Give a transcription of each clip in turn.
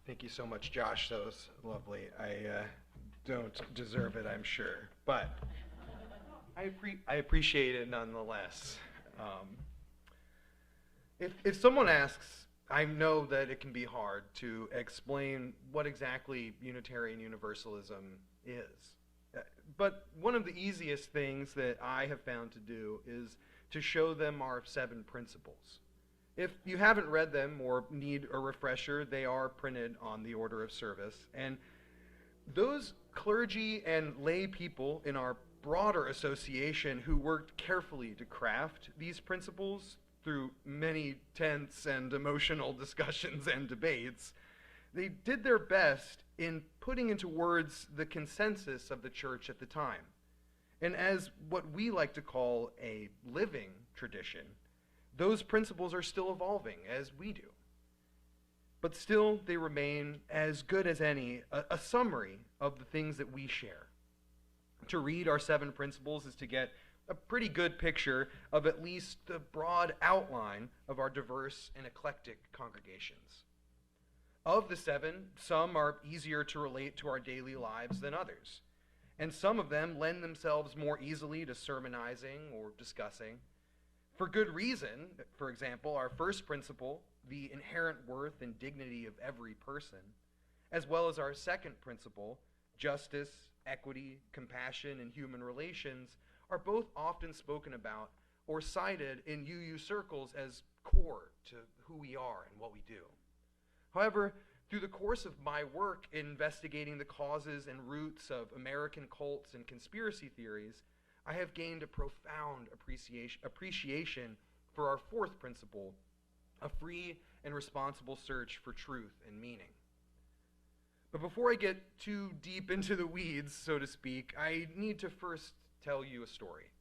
Thank you so much, Josh. That was lovely. I don't deserve it, I'm sure, but I appreciate it nonetheless. Um, if someone asks, I know that it can be hard to explain what exactly Unitarian Universalism is. Uh, But one of the easiest things that I have found to do is to show them our seven principles. If you haven't read them or need a refresher, they are printed on the order of service. And those clergy and lay people in our broader association who worked carefully to craft these principles through many tense and emotional discussions and debates, they did their best in putting into words the consensus of the church at the time. And as what we like to call a living tradition, those principles are still evolving as we do. But still, they remain as good as any, a summary of the things that we share. To read our seven principles is to get a pretty good picture of at least the broad outline of our diverse and eclectic congregations. Of the seven, some are easier to relate to our daily lives than others, and some of them lend themselves more easily to sermonizing or discussing. For good reason. For example, our first principle, the inherent worth and dignity of every person, as well as our second principle, justice, equity, compassion, and human relations, are both often spoken about or cited in UU circles as core to who we are and what we do. However, through the course of my work investigating the causes and roots of American cults and conspiracy theories, I have gained a profound appreciation for our fourth principle, a free and responsible search for truth and meaning. But before I get too deep into the weeds, so to speak, I need to first tell you a story.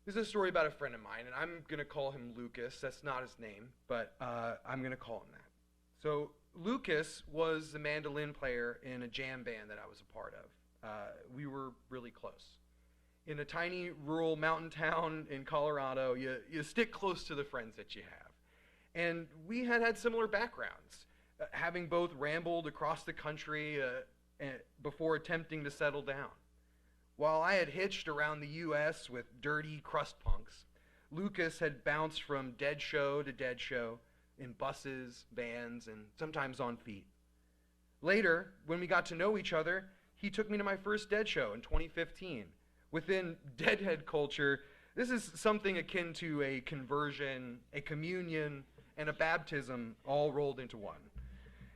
This is a story about a friend of mine, and I'm going to call him Lucas. That's not his name, but I'm going to call him that. So Lucas was the mandolin player in a jam band that I was a part of. We were really close. In a tiny rural mountain town in Colorado, you stick close to the friends that you have. And we had similar backgrounds, having both rambled across the country before attempting to settle down. While I had hitched around the U.S. with dirty crust punks, Lucas had bounced from dead show to dead show in buses, vans, and sometimes on feet. Later, when we got to know each other, he took me to my first Dead show in 2015. Within Deadhead culture, this is something akin to a conversion, a communion, and a baptism all rolled into one.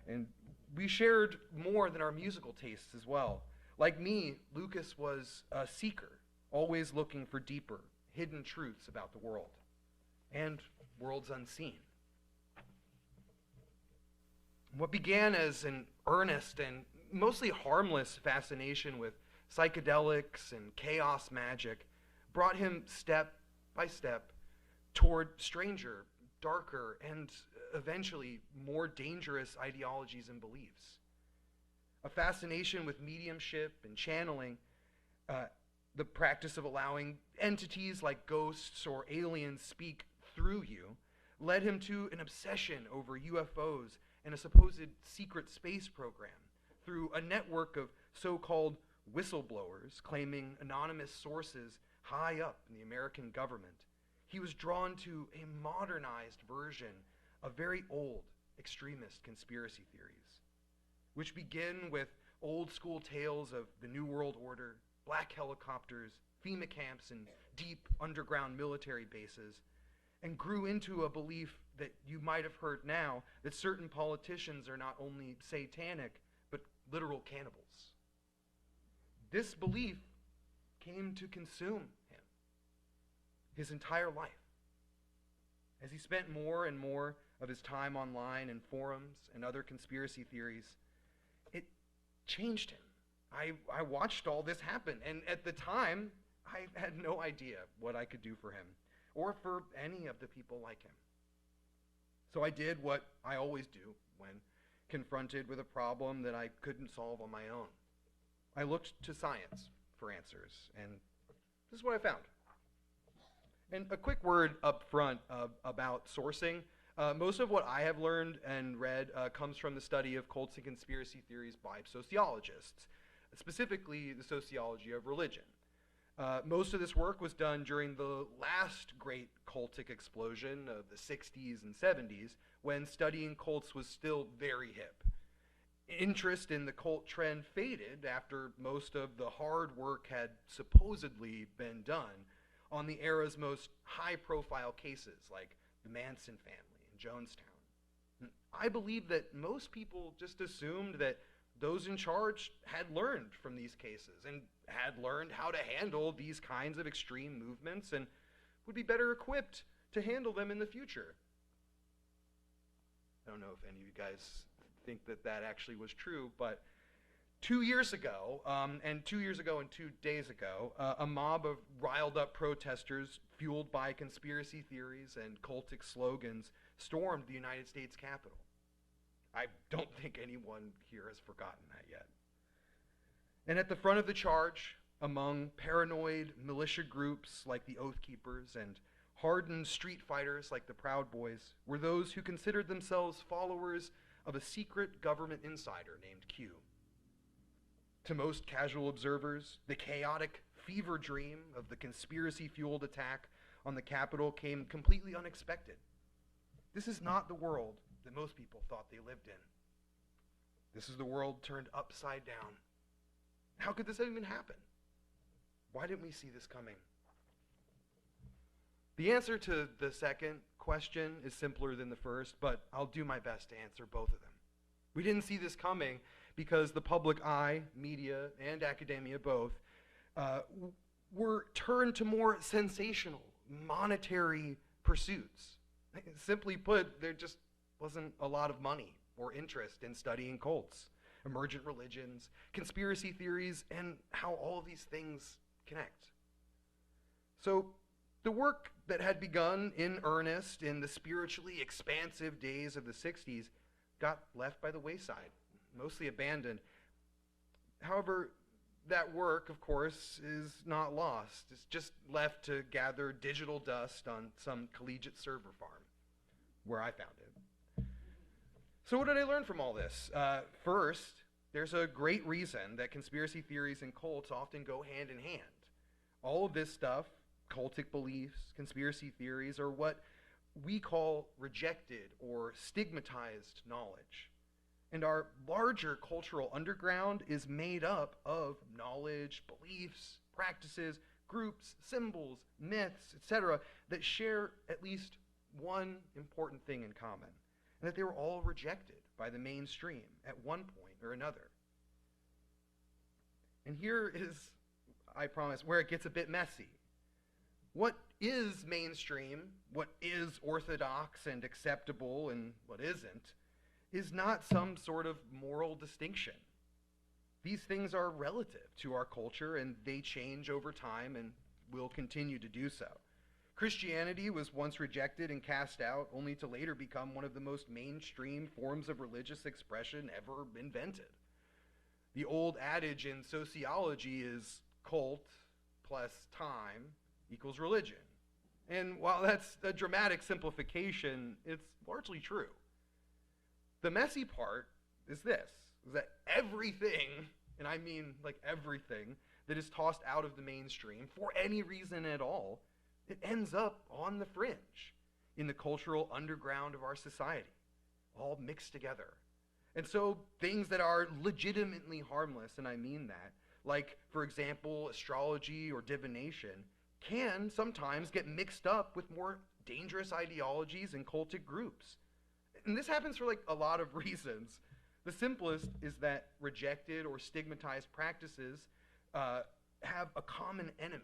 And we shared more than our musical tastes as well. Like me, Lucas was a seeker, always looking for deeper, hidden truths about the world and worlds unseen. What began as an earnest and mostly harmless fascination with psychedelics and chaos magic brought him step by step toward stranger, darker, and eventually more dangerous ideologies and beliefs. A fascination with mediumship and channeling, the practice of allowing entities like ghosts or aliens speak through you, led him to an obsession over UFOs and a supposed secret space program through a network of so-called whistleblowers claiming anonymous sources high up in the American government. He was drawn to a modernized version of very old extremist conspiracy theories, which begin with old school tales of the New World Order, black helicopters, FEMA camps, and deep underground military bases, and grew into a belief that you might have heard now that certain politicians are not only satanic, but literal cannibals. This belief came to consume him his entire life. As he spent more and more of his time online in forums and other conspiracy theories, it changed him. I watched all this happen, and at the time, I had no idea what I could do for him, or for any of the people like him. So I did what I always do when confronted with a problem that I couldn't solve on my own. I looked to science for answers, and this is what I found. And a quick word up front about sourcing. Most of what I have learned and read comes from the study of cults and conspiracy theories by sociologists, specifically the sociology of religion. Most of this work was done during the last great cultic explosion of the 60s and 70s, when studying cults was still very hip. Interest in the cult trend faded after most of the hard work had supposedly been done on the era's most high-profile cases, like the Manson family in Jonestown. I believe that most people just assumed that those in charge had learned from these cases and had learned how to handle these kinds of extreme movements and would be better equipped to handle them in the future. I don't know if any of you guys think that that actually was true, but 2 years ago, and 2 years ago and 2 days ago, a mob of riled up protesters fueled by conspiracy theories and cultic slogans stormed the United States Capitol. I don't think anyone here has forgotten that yet. And at the front of the charge, among paranoid militia groups like the Oath Keepers and hardened street fighters like the Proud Boys, were those who considered themselves followers of a secret government insider named Q. To most casual observers, the chaotic fever dream of the conspiracy-fueled attack on the Capitol came completely unexpected. This is not the world that most people thought they lived in. This is the world turned upside down. How could this even happen? Why didn't we see this coming? The answer to the second question is simpler than the first, but I'll do my best to answer both of them. We didn't see this coming because the public eye, media, and academia both, were turned to more sensational, monetary pursuits. Simply put, there just wasn't a lot of money or interest in studying cults, emergent religions, conspiracy theories, and how all of these things connect. So the work that had begun in earnest in the spiritually expansive days of the 60s got left by the wayside, mostly abandoned. However, that work, of course, is not lost. It's just left to gather digital dust on some collegiate server farm, where I found it. So what did I learn from all this? First, there's a great reason that conspiracy theories and cults often go hand in hand. All of this stuff, cultic beliefs, conspiracy theories, are what we call rejected or stigmatized knowledge. And our larger cultural underground is made up of knowledge, beliefs, practices, groups, symbols, myths, etc., that share at least one important thing in common, and that they were all rejected by the mainstream at one point or another. And here is, I promise, where it gets a bit messy. What is mainstream, what is orthodox and acceptable, and what isn't, is not some sort of moral distinction. These things are relative to our culture, and they change over time and will continue to do so. Christianity was once rejected and cast out, only to later become one of the most mainstream forms of religious expression ever invented. The old adage in sociology is cult plus time equals religion. And while that's a dramatic simplification, it's largely true. The messy part is this, is that everything, and I mean like everything, that is tossed out of the mainstream for any reason at all, it ends up on the fringe, in the cultural underground of our society, all mixed together. And so things that are legitimately harmless, and I mean that, like, for example, astrology or divination, can sometimes get mixed up with more dangerous ideologies and cultic groups. And this happens for like a lot of reasons. The simplest is that rejected or stigmatized practices have a common enemy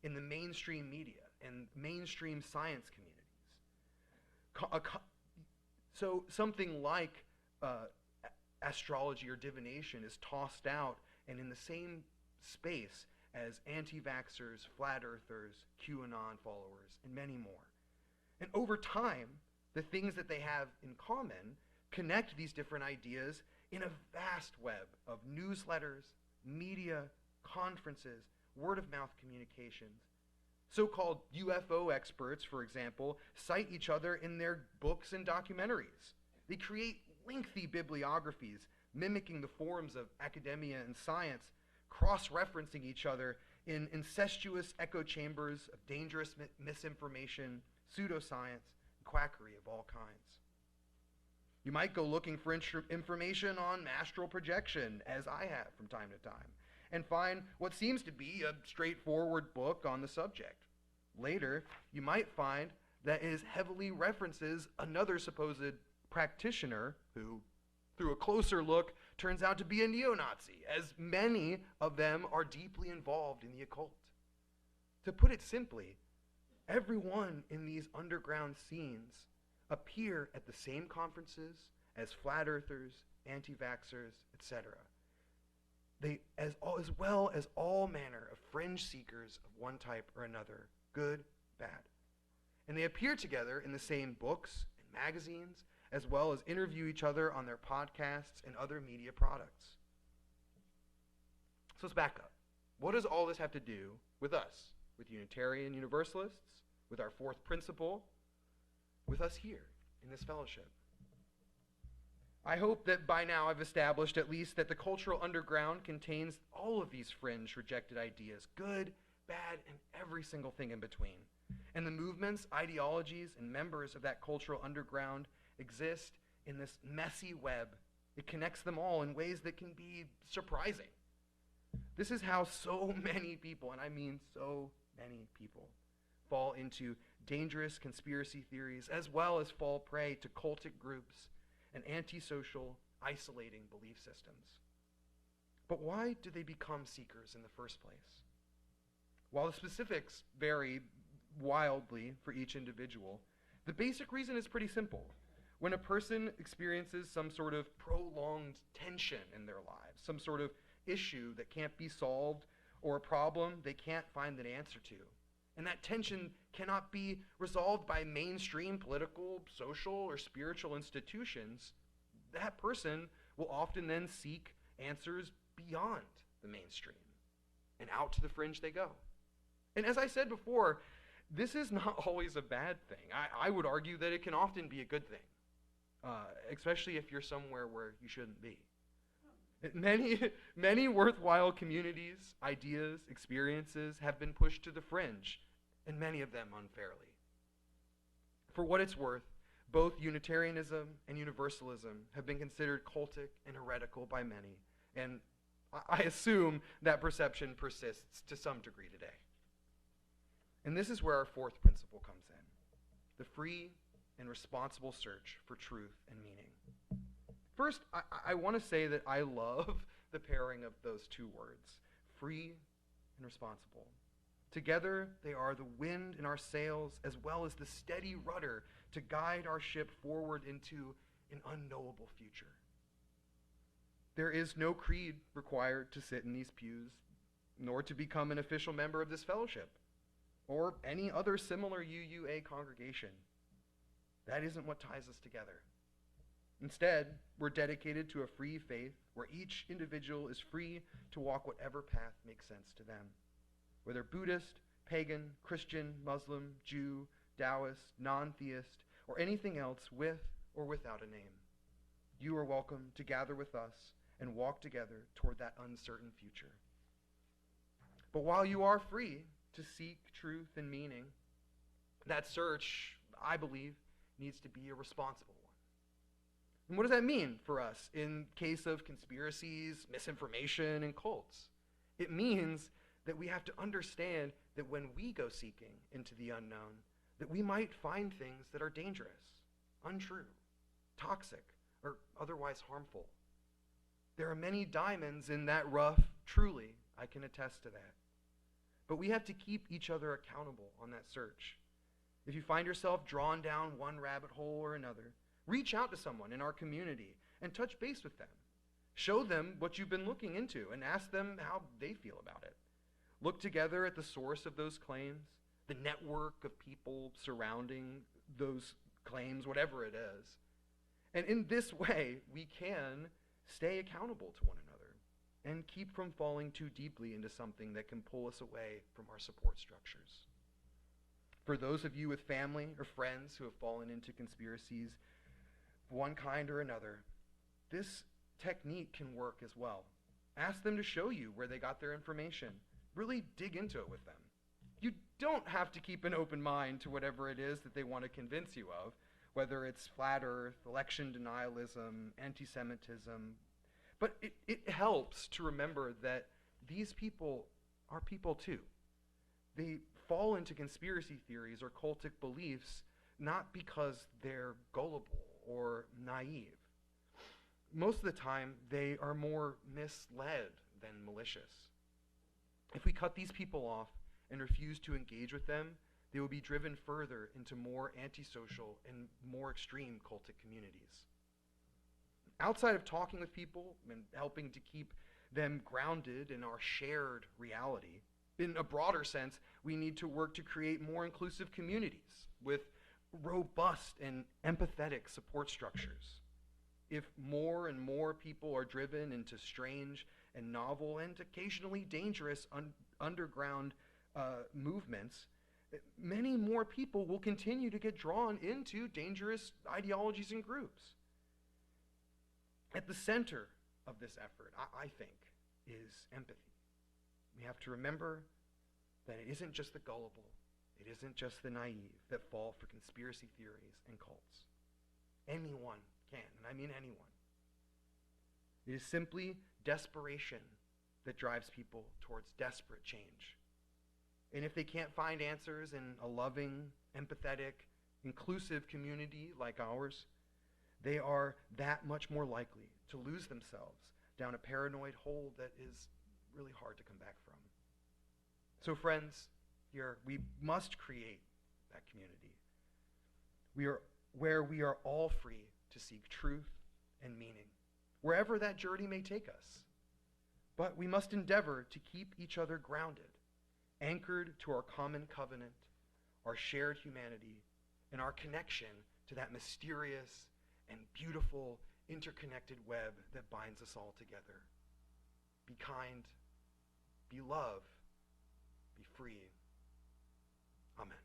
in the mainstream media and mainstream science communities. So something like astrology or divination is tossed out and in the same space as anti-vaxxers, flat earthers, QAnon followers, and many more. And over time, the things that they have in common connect these different ideas in a vast web of newsletters, media, conferences, word-of-mouth communications, So-called UFO experts, for example, cite each other in their books and documentaries. They create lengthy bibliographies mimicking the forms of academia and science, cross-referencing each other in incestuous echo chambers of dangerous misinformation, pseudoscience, and quackery of all kinds. You might go looking for information on astral projection, as I have from time to time, and find what seems to be a straightforward book on the subject. Later, you might find that it heavily references another supposed practitioner who, through a closer look, turns out to be a neo-Nazi, as many of them are deeply involved in the occult. To put it simply, everyone in these underground scenes appear at the same conferences as flat earthers, anti-vaxxers, etc. They, as well as all manner of fringe seekers of one type or another, good, bad. And they appear together in the same books and magazines, as well as interview each other on their podcasts and other media products. So let's back up. What does all this have to do with us, with Unitarian Universalists, with our fourth principle, with us here in this fellowship? I hope that by now I've established at least that the cultural underground contains all of these fringe rejected ideas, good, bad, and every single thing in between. And the movements, ideologies, and members of that cultural underground exist in this messy web. It connects them all in ways that can be surprising. This is how so many people, and I mean so many people, fall into dangerous conspiracy theories, as well as fall prey to cultic groups and antisocial, isolating belief systems. But why do they become seekers in the first place? While the specifics vary wildly for each individual, the basic reason is pretty simple. When a person experiences some sort of prolonged tension in their lives, some sort of issue that can't be solved, or a problem they can't find an answer to, and that tension cannot be resolved by mainstream political, social, or spiritual institutions, that person will often then seek answers beyond the mainstream, and out to the fringe they go. And as I said before, this is not always a bad thing. I would argue that it can often be a good thing, especially if you're somewhere where you shouldn't be. Many worthwhile communities, ideas, experiences have been pushed to the fringe, and many of them unfairly. For what it's worth, both Unitarianism and Universalism have been considered cultic and heretical by many, and I assume that perception persists to some degree today. And this is where our fourth principle comes in: the free and responsible search for truth and meaning. First, I want to say that I love the pairing of those two words, free and responsible. Together, they are the wind in our sails, as well as the steady rudder to guide our ship forward into an unknowable future. There is no creed required to sit in these pews, nor to become an official member of this fellowship, or any other similar UUA congregation. That isn't what ties us together. Instead, we're dedicated to a free faith where each individual is free to walk whatever path makes sense to them. Whether Buddhist, pagan, Christian, Muslim, Jew, Taoist, non-theist, or anything else with or without a name, you are welcome to gather with us and walk together toward that uncertain future. But while you are free to seek truth and meaning, that search, I believe, needs to be a responsible one. And what does that mean for us in case of conspiracies, misinformation, and cults? It means that we have to understand that when we go seeking into the unknown, that we might find things that are dangerous, untrue, toxic, or otherwise harmful. There are many diamonds in that rough, truly, I can attest to that. But we have to keep each other accountable on that search. If you find yourself drawn down one rabbit hole or another, reach out to someone in our community and touch base with them. Show them what you've been looking into and ask them how they feel about it. Look together at the source of those claims, the network of people surrounding those claims, whatever it is. And in this way, we can stay accountable to one another and keep from falling too deeply into something that can pull us away from our support structures. For those of you with family or friends who have fallen into conspiracies of one kind or another, this technique can work as well. Ask them to show you where they got their information. Really dig into it with them. You don't have to keep an open mind to whatever it is that they want to convince you of, whether it's flat earth, election denialism, anti-Semitism. But it helps to remember that these people are people too. They fall into conspiracy theories or cultic beliefs not because they're gullible or naive. Most of the time, they are more misled than malicious. If we cut these people off and refuse to engage with them, they will be driven further into more antisocial and more extreme cultic communities. Outside of talking with people and helping to keep them grounded in our shared reality, in a broader sense, we need to work to create more inclusive communities with robust and empathetic support structures. If more and more people are driven into strange and novel and occasionally dangerous underground movements, many more people will continue to get drawn into dangerous ideologies and groups. At the center of this effort, I think, is empathy. We have to remember that it isn't just the gullible, it isn't just the naive that fall for conspiracy theories and cults. Anyone can, and I mean anyone. It is simply desperation that drives people towards desperate change. And if they can't find answers in a loving, empathetic, inclusive community like ours, they are that much more likely to lose themselves down a paranoid hole that is really hard to come back from. So friends, here we must create that community. Where we are all free to seek truth and meaning, wherever that journey may take us. But we must endeavor to keep each other grounded, anchored to our common covenant, our shared humanity, and our connection to that mysterious and beautiful interconnected web that binds us all together. Be kind, be love, be free. Amen.